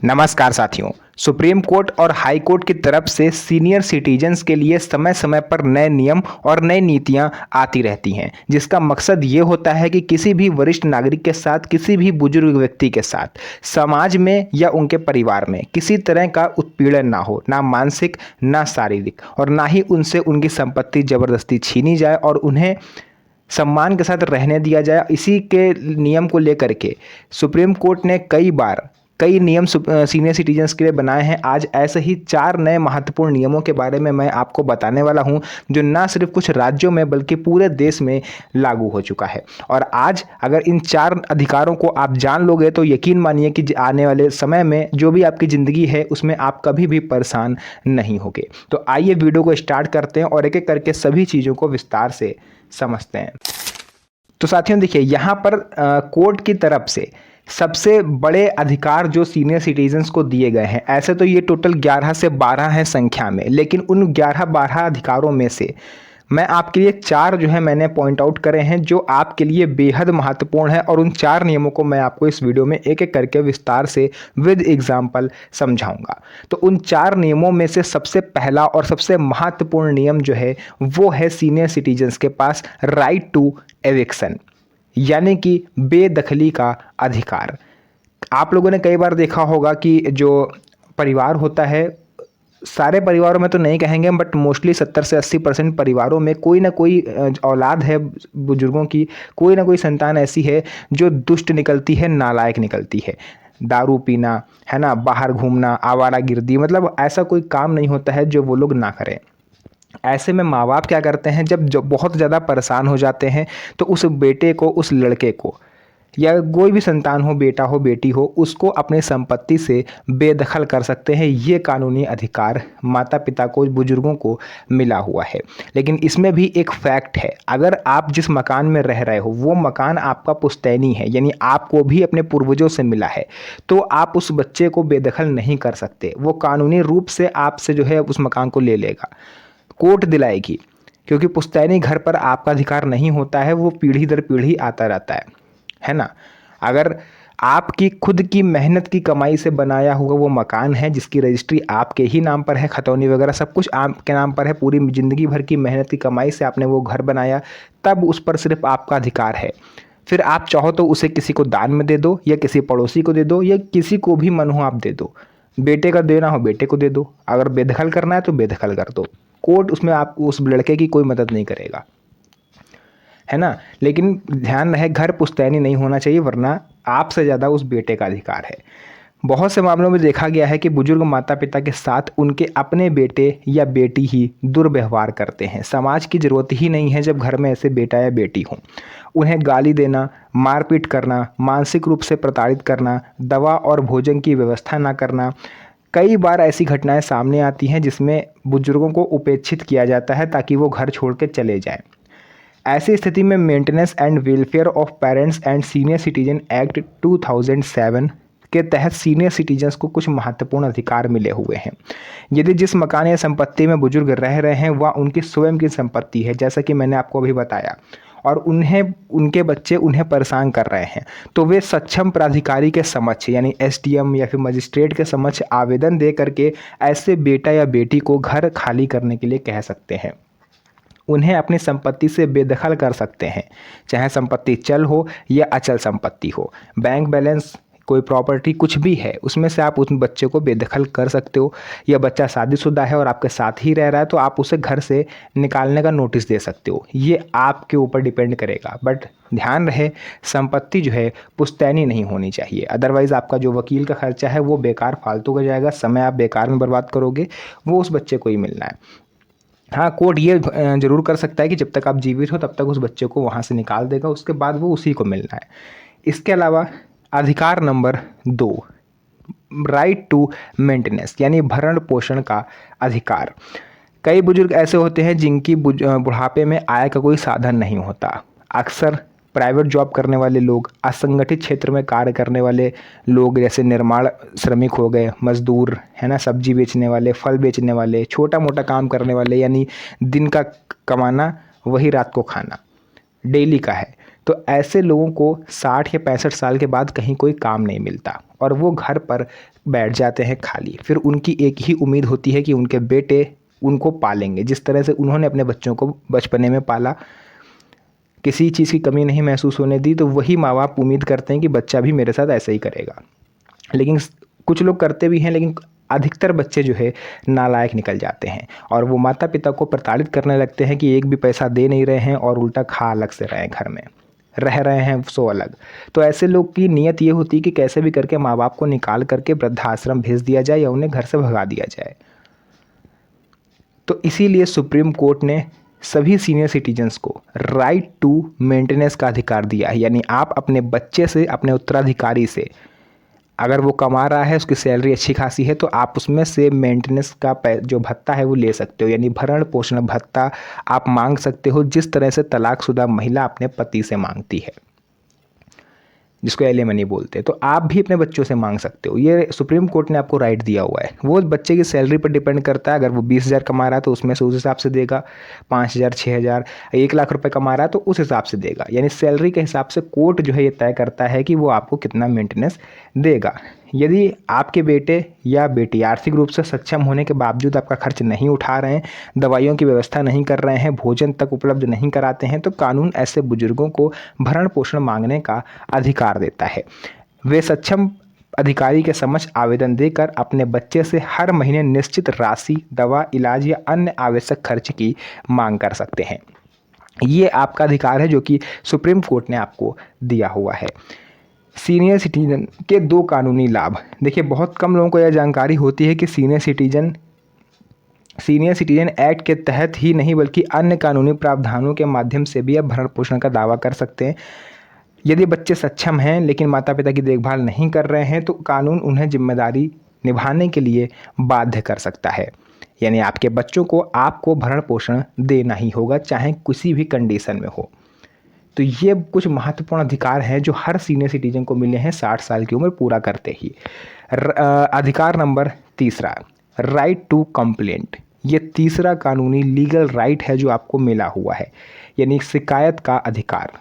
नमस्कार साथियों। Supreme court और हाई कोर्ट की तरफ से सीनियर सिटीजन्स के लिए समय समय पर नए नियम और नई नीतियां आती रहती हैं, जिसका मकसद ये होता है कि किसी भी वरिष्ठ नागरिक के साथ, किसी भी बुजुर्ग व्यक्ति के साथ, समाज में या उनके परिवार में किसी तरह का उत्पीड़न ना हो, ना मानसिक ना शारीरिक, और ना ही उनसे उनकी संपत्ति जबरदस्ती छीनी जाए और उन्हें सम्मान के साथ रहने दिया जाए। इसी के नियम को लेकर के सुप्रीम कोर्ट ने कई नियम सीनियर सिटीजन्स के लिए बनाए हैं। आज ऐसे ही 4 नए महत्वपूर्ण नियमों के बारे में मैं आपको बताने वाला हूं, जो ना सिर्फ कुछ राज्यों में बल्कि पूरे देश में लागू हो चुका है। और आज अगर इन 4 अधिकारों को आप जान लोगे तो यकीन मानिए कि आने वाले समय में जो भी आपकी ज़िंदगी है उसमें आप कभी भी परेशान नहीं होगे। तो आइए वीडियो को स्टार्ट करते हैं और एक एक करके सभी चीज़ों को विस्तार से समझते हैं। तो साथियों देखिए, यहाँ पर कोर्ट की तरफ से सबसे बड़े अधिकार जो सीनियर सिटीजन्स को दिए गए हैं, ऐसे तो ये टोटल 11 से 12 हैं संख्या में, लेकिन उन 11-12 अधिकारों में से मैं आपके लिए 4 जो है मैंने पॉइंट आउट करे हैं जो आपके लिए बेहद महत्वपूर्ण है, और उन 4 नियमों को मैं आपको इस वीडियो में एक एक करके विस्तार से विद एग्जाम्पल समझाऊंगा। तो उन 4 नियमों में से सबसे पहला और सबसे महत्वपूर्ण नियम जो है वो है सीनियर सिटीजन्स के पास राइट टू एविक्शन, यानी कि बेदखली का अधिकार। आप लोगों ने कई बार देखा होगा कि जो परिवार होता है, सारे परिवारों में तो नहीं कहेंगे बट मोस्टली 70 से 80% परिवारों में कोई ना कोई औलाद है बुजुर्गों की, कोई ना कोई संतान ऐसी है जो दुष्ट निकलती है, नालायक निकलती है। दारू पीना, है ना, बाहर घूमना, आवारागर्दी, मतलब ऐसा कोई काम नहीं होता है जो वो लोग ना करें। ऐसे में माँ बाप क्या करते हैं, जब बहुत ज़्यादा परेशान हो जाते हैं तो उस बेटे को, उस लड़के को, या कोई भी संतान हो, बेटा हो बेटी हो, उसको अपनी संपत्ति से बेदखल कर सकते हैं। ये कानूनी अधिकार माता पिता को, बुजुर्गों को मिला हुआ है। लेकिन इसमें भी एक फैक्ट है, अगर आप जिस मकान में रह रहे हो वो मकान आपका पुश्तैनी है, यानी आपको भी अपने पूर्वजों से मिला है, तो आप उस बच्चे को बेदखल नहीं कर सकते। वो कानूनी रूप से आपसे जो है उस मकान को ले लेगा, कोर्ट दिलाएगी, क्योंकि पुश्तैनी घर पर आपका अधिकार नहीं होता है, वो पीढ़ी दर पीढ़ी आता रहता है ना। अगर आपकी खुद की मेहनत की कमाई से बनाया हुआ वो मकान है, जिसकी रजिस्ट्री आपके ही नाम पर है, खतौनी वगैरह सब कुछ आपके नाम पर है, पूरी ज़िंदगी भर की मेहनत की कमाई से आपने वो घर बनाया, तब उस पर सिर्फ आपका अधिकार है। फिर आप चाहो तो उसे किसी को दान में दे दो, या किसी पड़ोसी को दे दो, या किसी को भी मन हो आप दे दो। बेटे का देना हो बेटे को दे दो, अगर बेदखल करना है तो बेदखल कर दो। कोर्ट उसमें आप उस लड़के की कोई मदद नहीं करेगा, है ना। लेकिन ध्यान रहे, घर पुश्तैनी नहीं होना चाहिए, वरना आपसे ज़्यादा उस बेटे का अधिकार है। बहुत से मामलों में देखा गया है कि बुजुर्ग माता पिता के साथ उनके अपने बेटे या बेटी ही दुर्व्यवहार करते हैं। समाज की ज़रूरत ही नहीं है जब घर में ऐसे बेटा या बेटी हो। उन्हें गाली देना, मारपीट करना, मानसिक रूप से प्रताड़ित करना, दवा और भोजन की व्यवस्था ना करना, कई बार ऐसी घटनाएं सामने आती हैं जिसमें बुजुर्गों को उपेक्षित किया जाता है ताकि वो घर छोड़ के चले जाएं। ऐसी स्थिति में maintenance and welfare of parents and senior citizen act 2007 के तहत सीनियर सिटीजन्स को कुछ महत्वपूर्ण अधिकार मिले हुए हैं। यदि जिस मकान या संपत्ति में बुजुर्ग रह रहे हैं वह उनकी स्वयं की संपत्ति है, जैसा कि मैंने आपको अभी बताया, और उनके बच्चे उन्हें परेशान कर रहे हैं, तो वे सक्षम प्राधिकारी के समक्ष, यानी एसडीएम या फिर मजिस्ट्रेट के समक्ष आवेदन दे करके ऐसे बेटा या बेटी को घर खाली करने के लिए कह सकते हैं। उन्हें अपनी संपत्ति से बेदखल कर सकते हैं, चाहे संपत्ति चल हो या अचल संपत्ति हो, बैंक बैलेंस, कोई प्रॉपर्टी कुछ भी है, उसमें से आप उस बच्चे को बेदखल कर सकते हो। या बच्चा शादीशुदा है और आपके साथ ही रह रहा है तो आप उसे घर से निकालने का नोटिस दे सकते हो। ये आपके ऊपर डिपेंड करेगा, बट ध्यान रहे संपत्ति जो है पुश्तैनी नहीं होनी चाहिए, अदरवाइज़ आपका जो वकील का खर्चा है वो बेकार फालतू का जाएगा, समय आप बेकार में बर्बाद करोगे, वो उस बच्चे को ही मिलना है। हाँ, कोर्ट ये ज़रूर कर सकता है कि जब तक आप जीवित हो तब तक उस बच्चे को वहाँ से निकाल देगा, उसके बाद वो उसी को मिलना है। इसके अलावा अधिकार नंबर 2, राइट टू मेंटेनेंस, यानी भरण पोषण का अधिकार। कई बुजुर्ग ऐसे होते हैं जिनकी बुढ़ापे में आय का कोई साधन नहीं होता। अक्सर प्राइवेट जॉब करने वाले लोग, असंगठित क्षेत्र में कार्य करने वाले लोग, जैसे निर्माण श्रमिक हो गए, मजदूर, है ना, सब्जी बेचने वाले, फल बेचने वाले, छोटा मोटा काम करने वाले, यानी दिन का कमाना वही रात को खाना, डेली का है। तो ऐसे लोगों को 60 या 65 साल के बाद कहीं कोई काम नहीं मिलता, और वो घर पर बैठ जाते हैं खाली। फिर उनकी एक ही उम्मीद होती है कि उनके बेटे उनको पालेंगे, जिस तरह से उन्होंने अपने बच्चों को बचपने में पाला, किसी चीज़ की कमी नहीं महसूस होने दी, तो वही माँ बाप उम्मीद करते हैं कि बच्चा भी मेरे साथ ऐसा ही करेगा। लेकिन कुछ लोग करते भी हैं, लेकिन अधिकतर बच्चे जो है नालायक निकल जाते हैं और वो माता पिता को प्रताड़ित करने लगते हैं कि एक भी पैसा दे नहीं रहे हैं और उल्टा खा अलग से रहे हैं, घर में रह रहे हैं सो अलग। तो ऐसे लोग की नीयत ये होती है कि कैसे भी करके माँ बाप को निकाल करके वृद्धाश्रम भेज दिया जाए या उन्हें घर से भगा दिया जाए। तो इसीलिए सुप्रीम कोर्ट ने सभी सीनियर सिटीजन्स को राइट टू मेंटेनेंस का अधिकार दिया है। यानी आप अपने बच्चे से, अपने उत्तराधिकारी से, अगर वो कमा रहा है, उसकी सैलरी अच्छी खासी है, तो आप उसमें से मेंटेनेंस का जो भत्ता है वो ले सकते हो। यानी भरण पोषण भत्ता आप मांग सकते हो, जिस तरह से तलाकशुदा महिला अपने पति से मांगती है, जिसको एलिमनी बोलते हैं। तो आप भी अपने बच्चों से मांग सकते हो। ये सुप्रीम कोर्ट ने आपको राइट दिया हुआ है। वो बच्चे की सैलरी पर डिपेंड करता है। अगर वो 20,000 कमा रहा है तो उसमें से उस हिसाब से देगा, 5,000, 6,000, 1,00,000 रुपये कमा रहा है तो उस हिसाब से देगा। यानी सैलरी के हिसाब से कोर्ट जो है ये तय करता है कि वो आपको कितना मेंटेनेंस देगा। यदि आपके बेटे या बेटी आर्थिक रूप से सक्षम होने के बावजूद आपका खर्च नहीं उठा रहे हैं, दवाइयों की व्यवस्था नहीं कर रहे हैं, भोजन तक उपलब्ध नहीं कराते हैं, तो कानून ऐसे बुजुर्गों को भरण पोषण मांगने का अधिकार देता है। वे सक्षम अधिकारी के समक्ष आवेदन देकर अपने बच्चे से हर महीने निश्चित राशि दवा, इलाज या अन्य आवश्यक खर्च की मांग कर सकते हैं। ये आपका अधिकार है जो कि सुप्रीम कोर्ट ने आपको दिया हुआ है। सीनियर सिटीजन के 2 कानूनी लाभ। देखिए, बहुत कम लोगों को यह जानकारी होती है कि सीनियर सिटीजन एक्ट के तहत ही नहीं बल्कि अन्य कानूनी प्रावधानों के माध्यम से भी आप भरण पोषण का दावा कर सकते हैं। यदि बच्चे सक्षम हैं लेकिन माता पिता की देखभाल नहीं कर रहे हैं, तो कानून उन्हें जिम्मेदारी निभाने के लिए बाध्य कर सकता है। यानी आपके बच्चों को आपको भरण पोषण देना ही होगा, चाहे किसी भी कंडीशन में हो। तो ये कुछ महत्वपूर्ण अधिकार हैं जो हर सीनियर सिटीजन को मिले हैं 60 साल की उम्र पूरा करते ही। अधिकार नंबर 3, राइट टू कंप्लेंट। ये तीसरा कानूनी लीगल राइट है जो आपको मिला हुआ है, यानी शिकायत का अधिकार।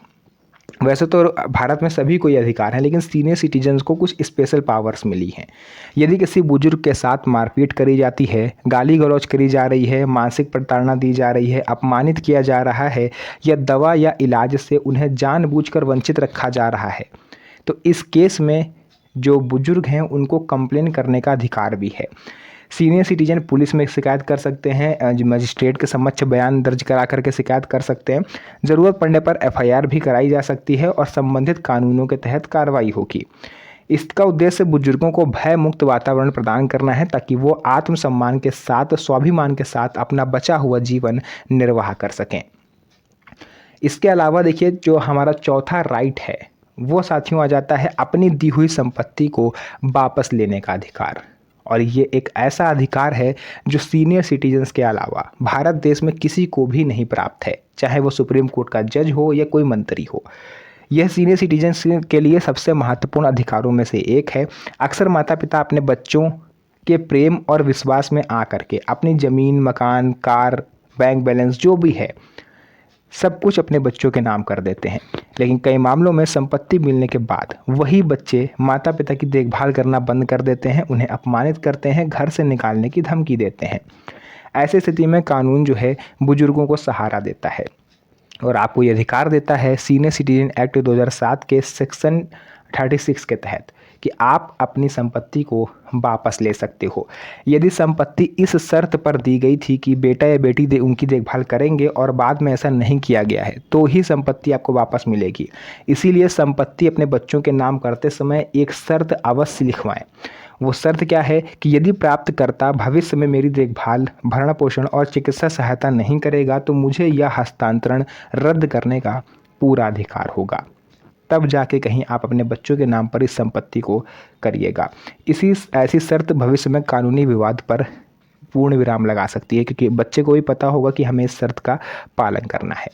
वैसे तो भारत में सभी को ये अधिकार है, लेकिन सीनियर सिटीजन्स को कुछ स्पेशल पावर्स मिली हैं। यदि किसी बुजुर्ग के साथ मारपीट करी जाती है, गाली गलौज करी जा रही है, मानसिक प्रताड़ना दी जा रही है, अपमानित किया जा रहा है या दवा या इलाज से उन्हें जानबूझकर वंचित रखा जा रहा है, तो इस केस में जो बुजुर्ग हैं उनको कंप्लेन करने का अधिकार भी है। सीनियर सिटीजन पुलिस में शिकायत कर सकते हैं, मजिस्ट्रेट के समक्ष बयान दर्ज करा करके शिकायत कर सकते हैं। ज़रूरत पड़ने पर एफआईआर भी कराई जा सकती है और संबंधित कानूनों के तहत कार्रवाई होगी। इसका उद्देश्य बुजुर्गों को भय मुक्त वातावरण प्रदान करना है ताकि वो आत्मसम्मान के साथ, स्वाभिमान के साथ अपना बचा हुआ जीवन निर्वाह कर सकें। इसके अलावा देखिए, जो हमारा चौथा राइट है वो साथियों आ जाता है अपनी दी हुई संपत्ति को वापस लेने का अधिकार। और ये एक ऐसा अधिकार है जो सीनियर सिटीजन्स के अलावा भारत देश में किसी को भी नहीं प्राप्त है, चाहे वो सुप्रीम कोर्ट का जज हो या कोई मंत्री हो। यह सीनियर सिटीजन्स के लिए सबसे महत्वपूर्ण अधिकारों में से एक है। अक्सर माता पिता अपने बच्चों के प्रेम और विश्वास में आकर के अपनी ज़मीन, मकान, कार, बैंक बैलेंस जो भी है सब कुछ अपने बच्चों के नाम कर देते हैं, लेकिन कई मामलों में संपत्ति मिलने के बाद वही बच्चे माता पिता की देखभाल करना बंद कर देते हैं, उन्हें अपमानित करते हैं, घर से निकालने की धमकी देते हैं। ऐसी स्थिति में कानून जो है बुजुर्गों को सहारा देता है और आपको ये अधिकार देता है सीनियर सिटीजन एक्ट 2007 के सेक्शन 36 के तहत कि आप अपनी संपत्ति को वापस ले सकते हो। यदि संपत्ति इस शर्त पर दी गई थी कि बेटा या बेटी उनकी देखभाल करेंगे और बाद में ऐसा नहीं किया गया है, तो ही संपत्ति आपको वापस मिलेगी। इसीलिए संपत्ति अपने बच्चों के नाम करते समय एक शर्त अवश्य लिखवाएं। वो शर्त क्या है कि यदि प्राप्तकर्ता भविष्य में मेरी देखभाल, भरण पोषण और चिकित्सा सहायता नहीं करेगा तो मुझे यह हस्तांतरण रद्द करने का पूरा अधिकार होगा। तब जाके कहीं आप अपने बच्चों के नाम पर इस संपत्ति को करिएगा। ऐसी शर्त भविष्य में कानूनी विवाद पर पूर्ण विराम लगा सकती है, क्योंकि बच्चे को भी पता होगा कि हमें इस शर्त का पालन करना है।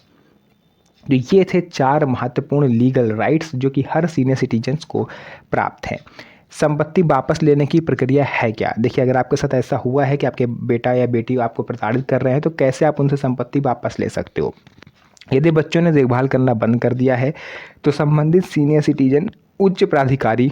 तो ये थे 4 महत्वपूर्ण लीगल राइट्स जो कि हर सीनियर सिटीजन्स को प्राप्त हैं। संपत्ति वापस लेने की प्रक्रिया है क्या? देखिए, अगर आपके साथ ऐसा हुआ है कि आपके बेटा या बेटी आपको प्रताड़ित कर रहे हैं, तो कैसे आप उनसे संपत्ति वापस ले सकते हो? यदि बच्चों ने देखभाल करना बंद कर दिया है तो संबंधित सीनियर सिटीजन उच्च प्राधिकारी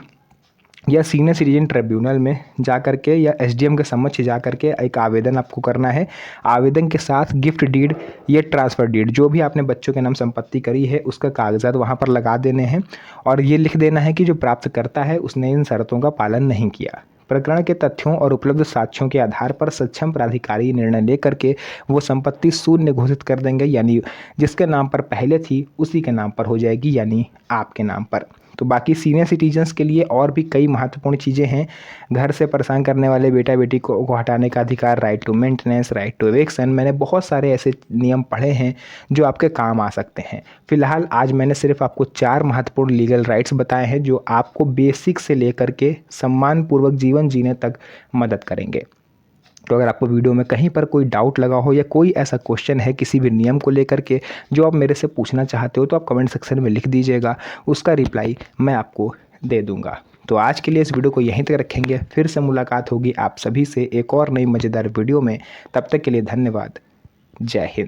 या सीनियर सिटीजन ट्रिब्यूनल में जा कर के या एसडीएम के समक्ष जा कर के एक आवेदन आपको करना है। आवेदन के साथ गिफ्ट डीड या ट्रांसफ़र डीड जो भी आपने बच्चों के नाम संपत्ति करी है उसका कागजात वहाँ पर लगा देने हैं और ये लिख देना है कि जो प्राप्तकर्ता है उसने इन शर्तों का पालन नहीं किया। प्रकरण के तथ्यों और उपलब्ध साक्ष्यों के आधार पर सक्षम प्राधिकारी निर्णय लेकर के वो संपत्ति शून्य घोषित कर देंगे, यानी जिसके नाम पर पहले थी उसी के नाम पर हो जाएगी, यानी आपके नाम पर। तो बाकी सीनियर सिटीजन्स के लिए और भी कई महत्वपूर्ण चीज़ें हैं। घर से परेशान करने वाले बेटा बेटी को हटाने का अधिकार, right to maintenance, right to eviction, मैंने बहुत सारे ऐसे नियम पढ़े हैं जो आपके काम आ सकते हैं। फिलहाल आज मैंने सिर्फ आपको 4 महत्वपूर्ण लीगल राइट्स बताए हैं जो आपको बेसिक से लेकर के सम्मानपूर्वक जीवन जीने तक मदद करेंगे। तो अगर आपको वीडियो में कहीं पर कोई डाउट लगा हो या कोई ऐसा क्वेश्चन है किसी भी नियम को लेकर के जो आप मेरे से पूछना चाहते हो तो आप कमेंट सेक्शन में लिख दीजिएगा, उसका रिप्लाई मैं आपको दे दूंगा। तो आज के लिए इस वीडियो को यहीं तक रखेंगे, फिर से मुलाकात होगी आप सभी से एक और नई मज़ेदार वीडियो में। तब तक के लिए धन्यवाद। जय हिंद।